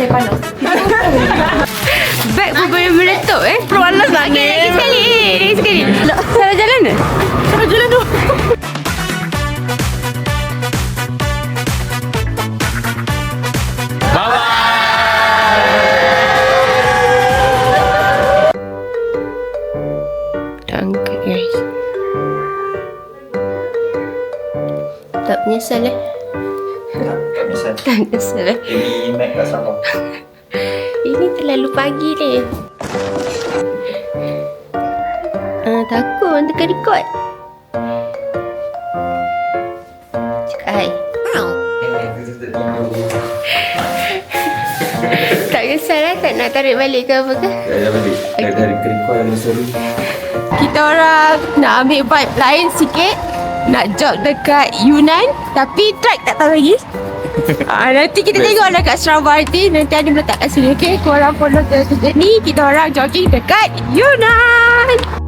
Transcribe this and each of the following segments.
saya panas. Beg pun boleh meletup Panas lah ni. Lagi sekali. Salah jalan ke? Salah jalan tu. Angkat guys. Tak menyesal Tak misal. Tak menyesal Ini Mac kat Sabah. Ini terlalu pagi ni. Takut orang tengah record. Cakap hai. Tak kisah tak nak tarik balik ke apa ke? Dah balik. Dah dari kerikor yang seru. Kita orang nak ambil vibe lain sikit. Nak jog dekat Yunnan. Tapi track tak tahu lagi. Nanti kita tengok dekat Strava nanti. Nanti ada meletak kat sini. Okay, korang follow ke ni. Kita orang jogging dekat Yunnan.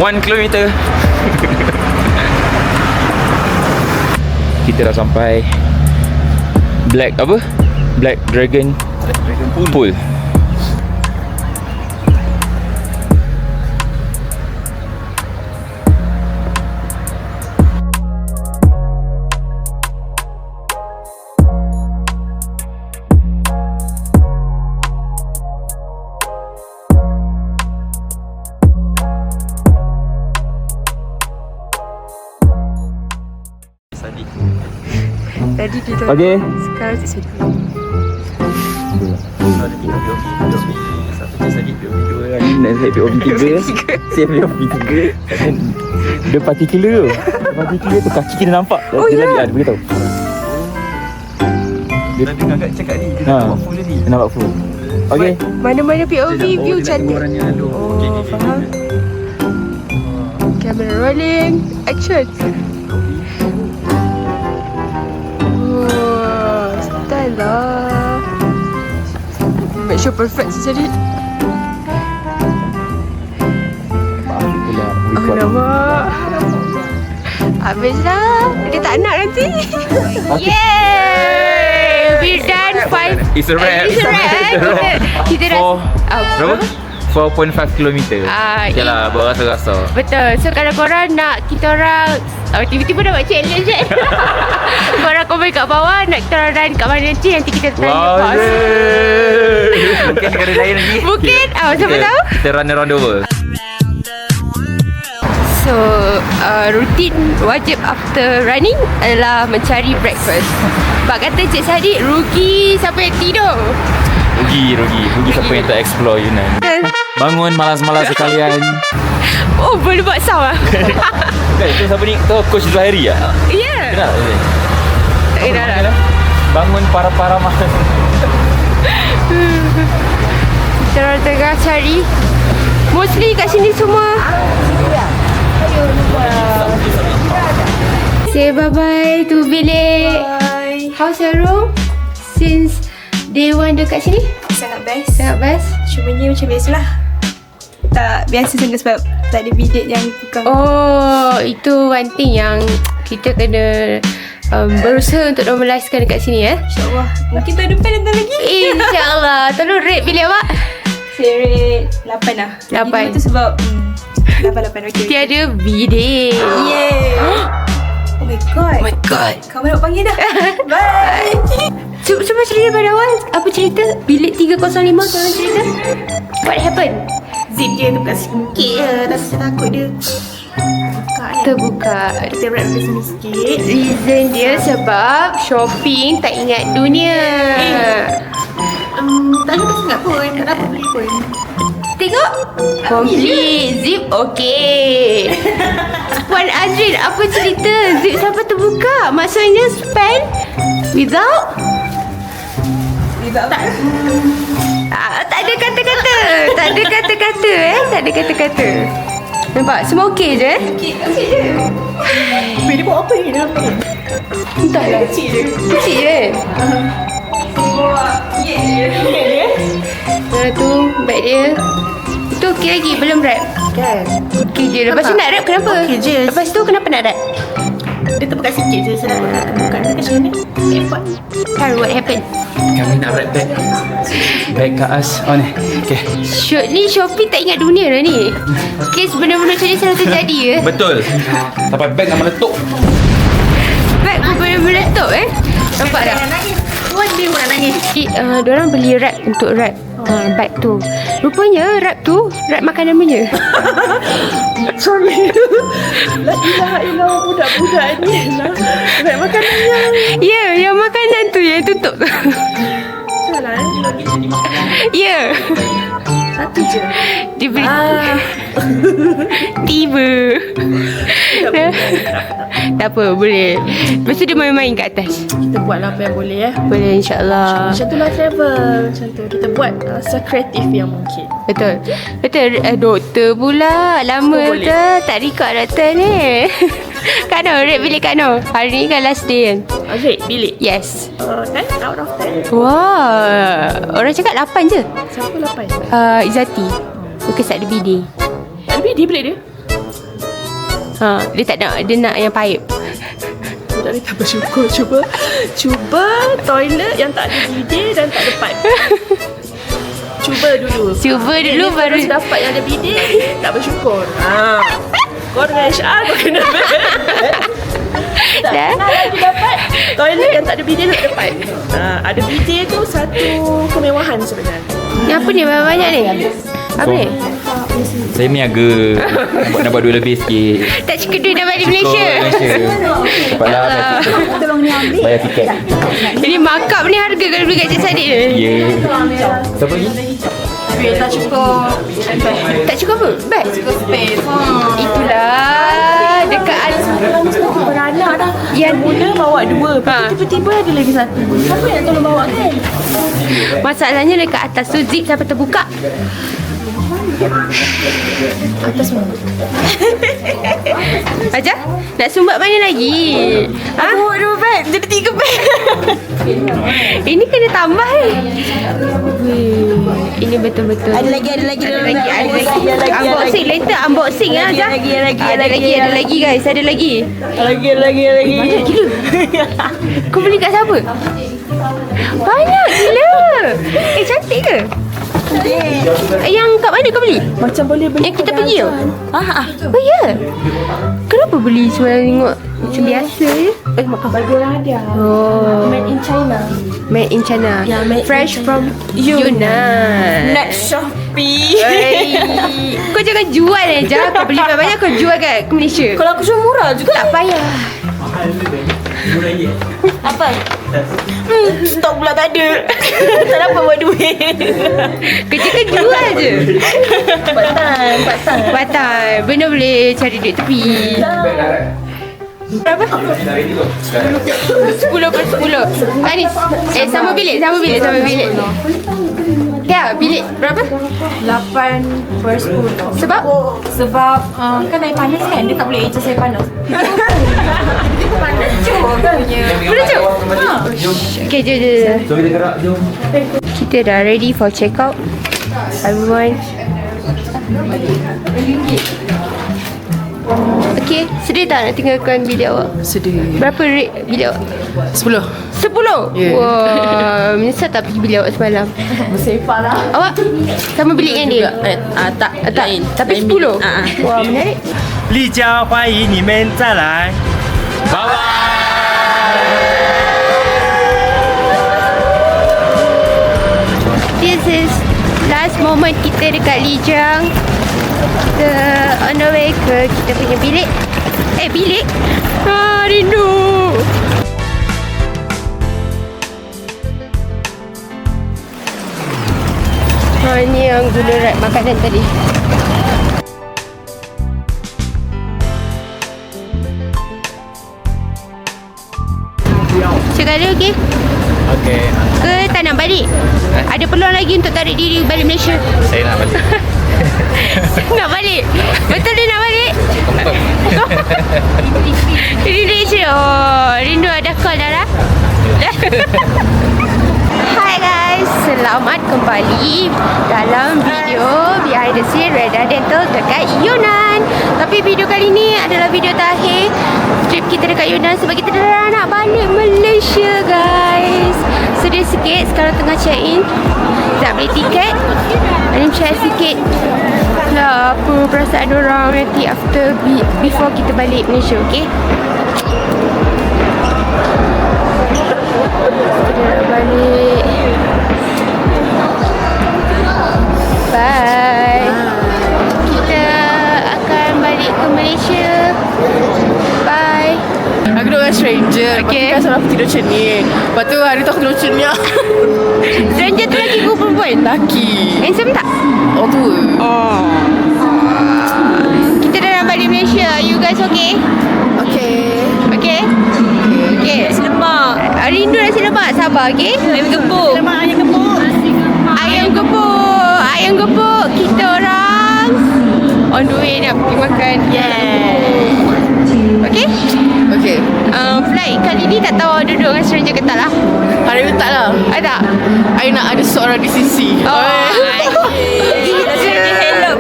One kilometer. Kita dah sampai Black Dragon Pool. Tadi kita Okey. sekarang tak sedih. Dan saya POV 3. Saya POV 3. Dia particular tu. Particular tu kaki kita nampak. Dia lari dia beritahu. Dia tengah kat cakap ni. Dia nampak full tadi. Nampak full. Okey. Mana-mana POV view cantik. Oh, faham. Camera rolling. Action. Oh, style lah. Make sure perfect jadi. Oh, nampak. Habislah. Dia tak nak nanti. Yeay! We're done 5. It's a wrap. It's a wrap. Kita dah Berapa? 4.5 km. Okay lah, buat rasa-rasa. Betul. So kalau korang nak kita orang tiba-tiba dah buat challenge kan. Korang komen kat bawah nak kita orang run kat mana nanti kita tanya pause. Mungkin ada lain lagi. Mungkin siapa tahu. Kita run around the world. So rutin wajib after running adalah mencari breakfast. Bak kata Cik Sadiq, rugi siapa yang tidur. Rugi siapa yang tak explore Yunnan. Bangun malas-malas sekalian. Oh, boleh buat sound lah. Kan itu siapa ni? Tu Coach Zuhairi ah. Ya. Kenal? Tak kenal lah. Bangun para-para malas. Kita orang tengah cari. Mostly kat sini semua. Say bye-bye to bilik. Bye. How's your room? Since day 1 dekat sini? Sangat best. Sangat best. Cumanya macam biasalah. Tak biasa sangat sebab tak ada bidet yang tukang. Oh, itu one thing yang kita kena berusaha untuk normalizekan dekat sini InsyaAllah. Mungkin tahun depan datang lagi. InsyaAllah. Tolong rate bilik awak. Saya rate 8 lah. 8. Itu sebab 8 okey. Tiada bidet. Yeah. Oh my god. Oh my god. Kamu nak panggil dah. Bye. Cuba cerita pada awal. Apa cerita? Bilik 305 korang cerita. What happened? Zip dia tu kat sikit je. Rasa takut dia buka kan. Terbuka. Kita wrap kat sini sikit. Reason dia sebab shopping tak ingat dunia. Tak ada sangat pun. Tak dapat beli pun. Tengok. Complete. Zip okey. Puan Azrin, apa cerita? Zip sampai terbuka. Maksudnya spend without Tak. tak ada kata-kata. Tak ada kata-kata Tak ada kata-kata. Nampak? Semua okey je. Okey je. Dia buat apa ni? Entahlah. Kecil je. Kecil je. Bawa dia. Tu bag dia. Itu okey lagi, belum wrap. Kan? Okey je. Lepas tu nak wrap kenapa? Okey je. Lepas tu kenapa nak wrap? Dia terbuka sikit je. Saya nak temukan. Dia macam mana? Effort. Kan, what happened? Kami nak wrap bag. Bag kat As. Oh ni. Okay. Ni Shopee tak ingat dunia lah ni. Kes benda-benda macam ni selalu terjadi ya. Betul. Sampai bag nak meletup. Bag pun boleh meletup Nampak tak? Tuan dia pun nak nangis. Diorang beli wrap untuk wrap bag tu. Rupanya wrap tu wrap makanan punya. Sorry. La ilaha illallah, budak-budak ni lah. Nak makanan Ya, yang makanan tu yang tutup tu. salah Ya. Satu je. Diberi tiba. Tak apa, boleh. Lepas tu dia main-main kat atas. Kita buatlah apa yang boleh Boleh, insyaAllah. Macam tu lah travel. Macam tu kita buat sekreatif yang mungkin. Betul. Doktor pula. Lama boleh. tu tak record doktor ni. Kano, rate bilik Kano. Hari ni kan last day kan? Rate bilik. Yes. 10 out of 10. Wah, orang cakap 8 je. Siapa 8? Izzati. Because tak ada bidet. Tapi dia bilik dia. Dia tak nak, dia nak yang paip. Budak ni tak bersyukur. Cuba toilet yang tak ada bidet dan tak ada pipe. Cuba dulu. Dia baru terus dapat yang ada bidet, tak bersyukur. Kau dengan HR kau kena tak Dah? pernah lagi dapat toilet yang tak ada bidet tak ada pipe. Ada bidet tu satu kemewahan sebenarnya. Ni apa ni banyak ni? Apa ni? Saya niaga. Nak buat duit lebih sikit. Tak cukup duit dah balik Malaysia. Cepatlah bayar tiket. Jadi markup ni harga kalau beli kat Cik Saddiq ni. Ya. Siapa lagi? Duit tak cukup. Tak cukup apa? Bag? Cukup space. Itulah dekat Beranak dah. Yang mula bawa 2. Tiba-tiba ada lagi 1. Siapa yang tolong bawa kan? Masalahnya dekat atas tu zip sampai terbuka. Atas mana? Aja, nak sumbat mana lagi? Bawa 2 beg. Jadi 3 beg. Ini kena tambah Ini betul-betul. Ada lagi. Unboxing later, unboxing lah Aja. Ada lagi guys, ada lagi. Lagi. Banyak gila. Kau beli kat siapa? Banyak gila. Cantik ke? Yang kat mana kau beli? Macam boleh beli. Yang kita pergi tu? Oh ya? Kenapa beli semua tengok macam biasa je? Bagi orang hadiah. Oh. Made in China. Made in China. Yeah, made Fresh in from Yunnan. Not Shopee. Kau jangan jual je. Kau beli banyak-banyak kau jual kat Malaysia. Kalau aku jual murah juga. Tak payah. Apa? Stok pula tak ada. Tak dapat buat duit. Kerja kan jual je. Part time. Benda boleh cari duit tepi. Berapa? 10 per 10. Anis. Sama bilik. Ya, bilik berapa? 8 per 10. Sebab? Sebab kan air panas kan. Dia tak boleh adjust air panas. Panas juga punya. Boleh cuk? Okay, jom. So kita gerak, jom. Kita dah ready for check out. Everyone. Okay, sedih tak nak tinggalkan bilik awak? Sedih. Berapa rate bilik awak? 10. 10? Yeah. Wah, menyesal tak pergi bilik awak semalam. Bersepah lah. Awak sama bilik dengan dia? Tak. Tak, tapi 10? Wah, menarik. 丽江欢迎你们再来。 This is last moment kita dekat Lijiang. Kita on the way ke kita punya bilik. Bilik? Rindu. Ni yang guna wrap makanan tadi. Sekali okey? Okey. Ke tak nak balik? Ada peluang lagi untuk tarik diri balik Malaysia? Saya nak balik. Nak balik. Betul dia nak balik? Indonesia. Oh, rindu ada call Dara. Hai guys, selamat kembali dalam video behind the scene Reda Dental dekat Yunnan. Tapi video kali ni adalah video terakhir trip kita dekat Yunnan sebab kita dah nak balik Malaysia guys. Sedih sikit sekarang tengah check in. Nak beli tiket. Anim share sikit lah apa perasaan orang nanti after before kita balik Malaysia, okay? Kita nak balik. Bye. Kita akan balik ke Malaysia. Bye. Aku duduk dengan stranger. Okay. Lepas tu kan aku tidur macam ni. Lepas tu hari tu aku tidur macam ni. Stranger tu lagi ke perempuan? Laki. Handsome tak? Oh tua. Oh. Kita dah nak balik Malaysia. You guys okay? Okay. Okay? Okay. Nasi lemak. Rindu nasi lemak. Sabar, okay? Ayam gepuk. Lemak ayam gepuk. Ayam gepuk. Ayam gepuk. Kita orang on the way nak pergi makan. Okay? Okay. Flight kali ni tak tahu duduk dengan stranger ke tak lah. Hari ni tak lah. Ada? I nak ada seorang di sisi. Hello,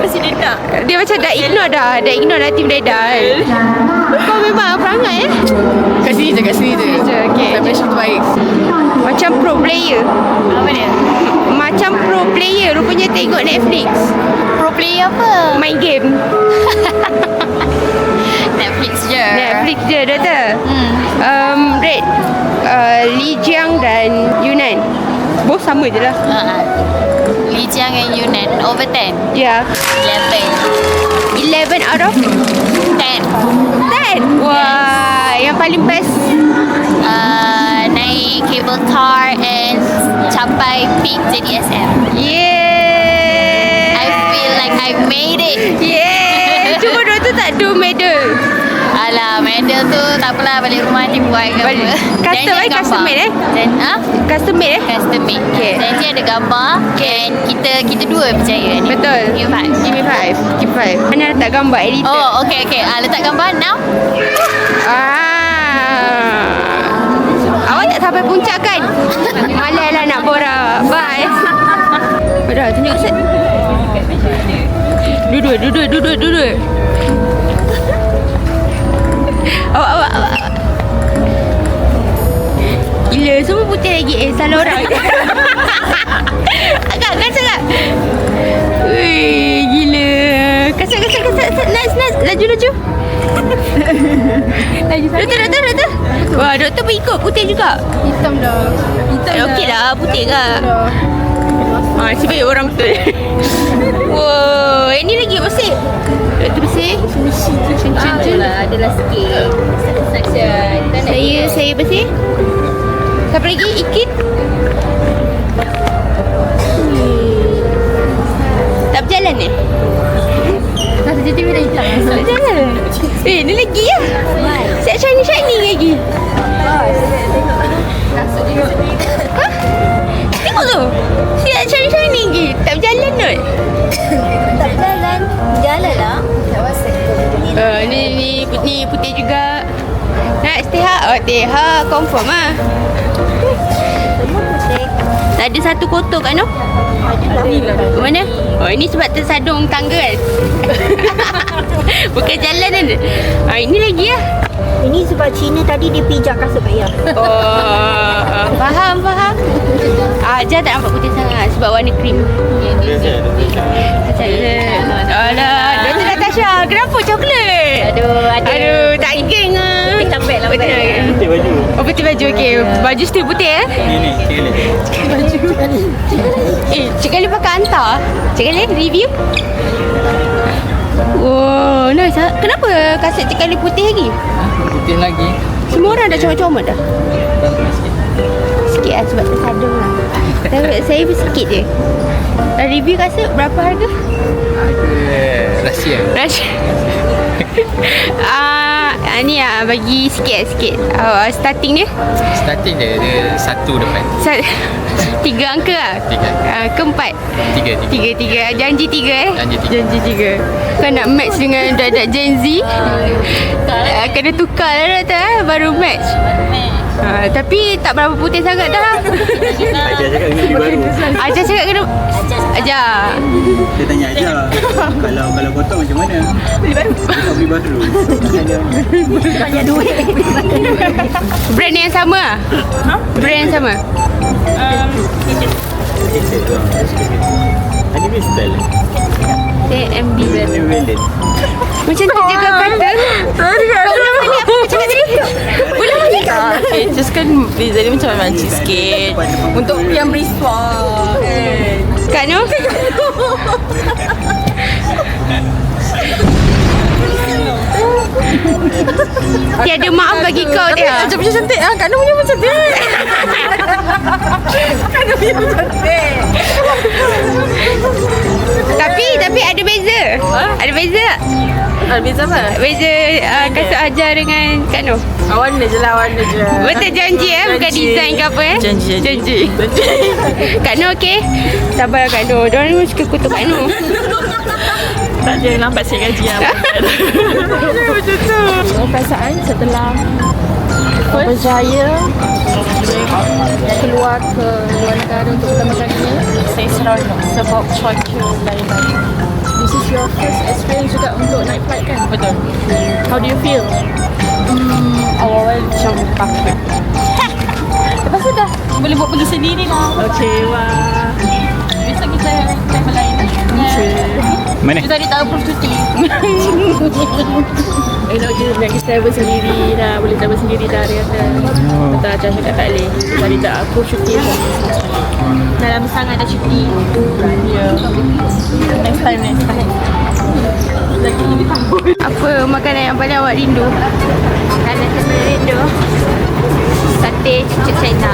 pasti dia tak. Dia macam dah ignore dah. Dah ignore dah tim Reda. Kau memang perangai Kat sini je, kat sini je. Okay. Saya Malaysia terbaik. macam pro player. Apa dia? Macam pro player rupanya tengok Netflix. Pro player apa? Main game. Netflix je. Netflix je Doktor. Red, Li Jiang dan Yunnan. Both sama je lah. Li Jiang and Yunnan over 10. Ya. 11 out of 10. 10. Wah, yang paling best. Naik cable car and capai peak JDSM. Yeah. I feel like I made it. Yeah. Cuma Doktor tak do medal. Alah, medal tu tak apalah, balik rumah nanti buat ke apa. Custom custom made Custom made Custom made. Okay. Janji ada gambar and kita dua percaya ni. Betul. Give me 5. Give me 5. Give 5. Mana letak gambar editor? Oh, okay. Letak gambar now. Awak tak sampai puncak kan? Malas lah nak borak. Bye. Dah tunjuk set. Duduk. Awak. Gila, semua putih lagi. Salah orang. Agak kasar tak? Wih, gila. Kasar. Nice. Laju. Doktor. Wah, Doktor pun ikut putih juga. Hitam dah. Okey lah, putih ke? Sebaik orang betul. Wow, ini lagi bersih. Doktor bersih. Adalah sikit. Saya bersih. Siapa lagi? Ikin. Tak berjalan ni? Satu JTV dah hitam. Tak berjalan. Ni lagi ya. Siap shiny lagi. Hah? Tengok tu. Siap shiny lagi. Tak berjalan kot. Tak jalan. Jalan lah. Ni putih juga. Nak stay hard? Oh, stay hard. Confirm lah. Ada satu kotor kat no? Ke mana? Oh, ini sebab tersadung tangga kan? Bukan jalan kan? Ini lagi lah. Ini sebab Cina tadi dia pijak kasut bayar. Oh, faham. Ajar tak nampak putih sangat sebab warna krim. Alah, Doktor Natasha, kenapa coklat? Aduh, tak geng ah. Lambat. Putih baju. Oh, putih baju, okey. Baju still putih Ni, Cik Ali. Cik Ali pakai hantar. Cik Ali review. Oh, nice. Kenapa kasut Cik Ali putih lagi? Putih lagi. Semua orang dah comot-comot dah. Sikit lah sebab tersadung lah. Saya sikit je. Dah review kasut berapa harga? Rahsia. Ni bagi sikit. Starting dia? Starting dia satu depan. 3 angka lah? 3. Keempat? 3. Janji 3 Janji 3. Kau nak match dengan budak-budak Gen Z? Kena tukar lah dah baru match. Tapi tak berapa putih sangat dah. Ajar cakap kena beli baru. Ajar cakap kena Ajar. Dia tanya Ajar, kalau potong macam mana? Beli baru. Beli baru. Banyak duit. Brand yang sama? Brand yang sama? Anime style. TMB. New Balance. Macam tu je kau kata. Sorry kau ulang balik apa kau cakap tadi. Ulang balik. Okay, just kan beza dia macam mancing sikit. Untuk yang beriswa Kak Noh? Tiada maaf bagi kau dia. Macam cantik ah. Kak Noh punya macam cantik. Kak Noh punya macam cantik. Tapi ada beza. Ada beza tak? Ada beza apa? Beza kasut Ajar dengan Kak Noh. Warna je lah, warna je. Betul janji bukan design ke apa Janji. Kak Noh okey. Sabar Kak Noh. Diorang ni suka kutuk Kak Noh. Tak ada lambat sikit gaji lah. Macam tu. Perasaan setelah berjaya keluar ke luar negara untuk pertama kalinya, saya seronok sebab cuaca lain-lain. This is your first experience juga untuk naik flight kan? Betul. How do you feel? Awal-awal macam takut. Lepas tu dah boleh buat pergi sendiri lah. Okay, wah. Besok kita travel lain. Mana? Kita tadi tak approve cuti. Elok je nak kita travel sendiri dah. Boleh travel sendiri dah dia kata. Kata Ajar cakap tak boleh. Tadi tak approve cuti. Dalam sangat ada cuti. Ya. Next time. Apa makanan yang paling awak rindu? Makanan saya paling rindu sate cucuk China.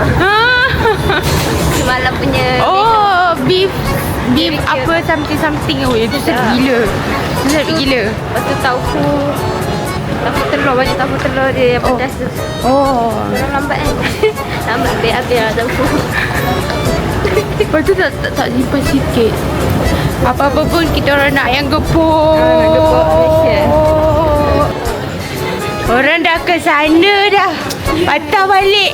Semalam punya Oh, beef apa something. Oh, itu sedap gila. Lepas tu tahu telur, banyak tahu telur dia yang pedas tu. Oh. Orang lambat kan? Lambat habis lah tahu. Lepas tu tak simpan sikit. Apa-apa pun kita orang nak yang gepuk. Nak gepuk Malaysia. Orang dah ke sana dah. Patah balik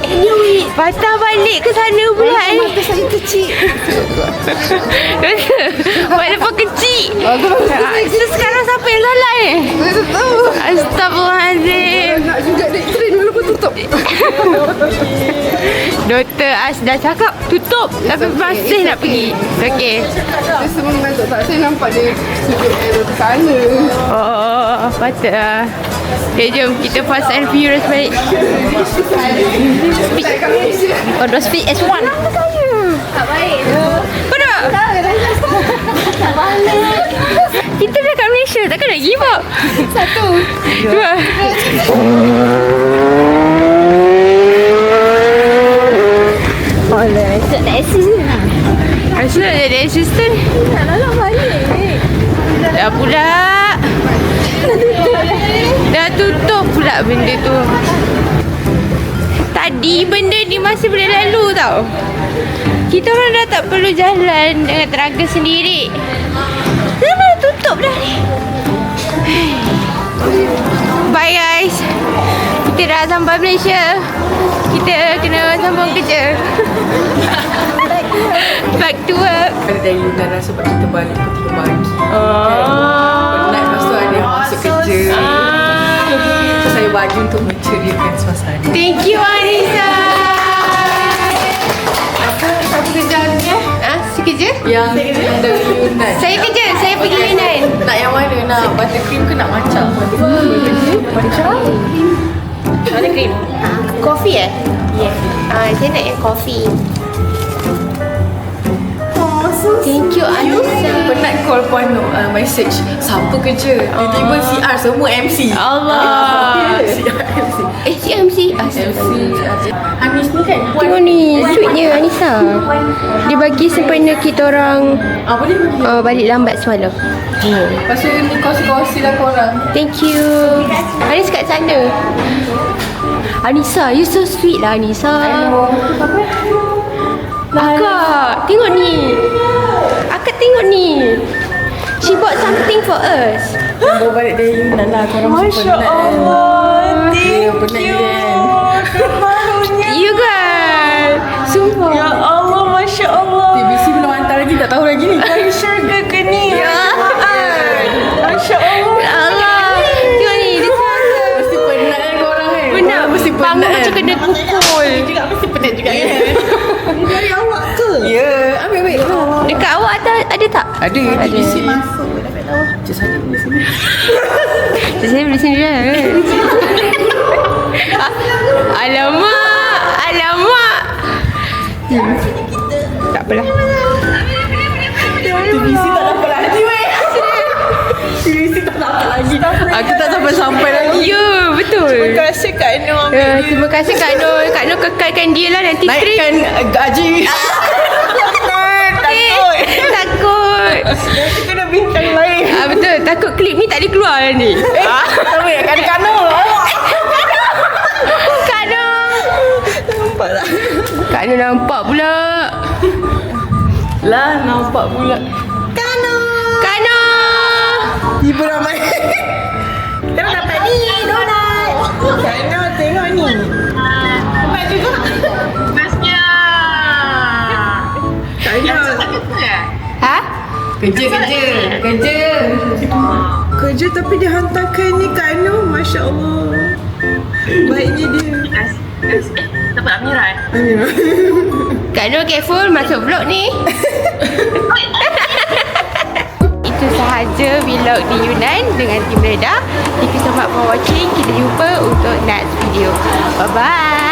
ke sana pula ni. Mata saya kecil. Walaupun kecil. So sekarang siapa yang salah ni? Astaghfirullahaladzim. Nak juga naik train walaupun tutup. Dr. As dah cakap tutup tapi masih nak pergi. Okey. Dia semangat tak. Saya nampak dia sudut arrow ke sana. Oh, patut lah. Okay, jom kita Fast and Furious balik. Oh, dah speed S1. Tak baik. Kau nak? Kita dah kat Malaysia, takkan nak give up? 1, 2. Oleh, tak ada assistant lah. Asal ada assistant? Tak nak balik. Dah pula. Dah tutup pula benda tu. Tadi benda ni masih boleh lalu tau. Kita orang dah tak perlu jalan dengan tenaga sendiri. Kenapa dah tutup dah ni? Bye guys. Kita dah sampai Malaysia. Kita kena sambung kerja. Back to work. Ada dari Yunara sebab kita balik pukul 3 pagi. Penat lepas tu ada yang masuk kerja. So saya bagi untuk menceriakan suasana. Thank you Anissa. Siapa kerja ni eh? Si kerja? Yang dari Yunan. Saya kerja. Saya pergi Yunan. Nak yang mana? Nak buttercream ke nak matcha? Matcha? Buttercream. Kopi saya nak yang kopi. Thank you Anissa. Penat call Puan Nur message siapa kerja. Tiba-tiba CR semua MC. Allah. MC. Hanis ni kan Puan. Tengok ni, sweetnya Anissa. Dia bagi sempena kita orang Boleh balik lambat semalam. Lepas tu ni kongsi-kongsi lah korang. Thank you. Anis kat sana. Anissa, you so sweet lah Anissa. Akak, tengok ni. Akak tengok ni. She bought something for us. Bawa balik dari Yunan lah. Korang mesti penat. Masya Allah. Thank you. You kan? Sumpah. Ya Allah, Masya Allah. TBC belum hantar lagi, tak tahu lagi ni. Kali syurga ke ni? Ya. Masya Allah. Allah. Tengok ni, dia sangat. Mesti penat kan korang kan? Benar, Mesti penat. bangun macam kena pukul. Juga mesti penat juga kan? Ni dari awak ke? Ya. Ambil. Dekat awak ada tak? Ada. TBC masuk. Dapat tahu. Cik Sadi di sini. Saya boleh sini je. Alamak. Tak apalah. TBC tak dapat lagi weh. TBC tak dapat lagi. Aku tak sampai lagi. Ya, betul. Terima kasih Kak Nur. Terima kasih Kak Nur. Kak Nur kekalkan dia lah nanti trip. Naikkan gaji. Takut. Nanti kena bintang lain. Betul. Takut klip ni tak boleh keluar nanti. Tahu ya kan Kak Nur. Kak Nur. Nampak tak? Kak Nur nampak pula. Lah nampak pula. Kak Nur. Tiba ramai. Kita dapat ni donat. Kak Nur tengok ni. Dapat juga. Bestnya. Kak Nur. Ha? Kerja tapi dia hantarkan ni Kak Nur. Masya Allah. Baiknya dia. Dapat Amira Amira. Kak Nur careful masuk vlog ni. Itu sahaja vlog di Yunan dengan Tim Reda. Thank you so much for watching. Kita jumpa untuk next video. Bye bye.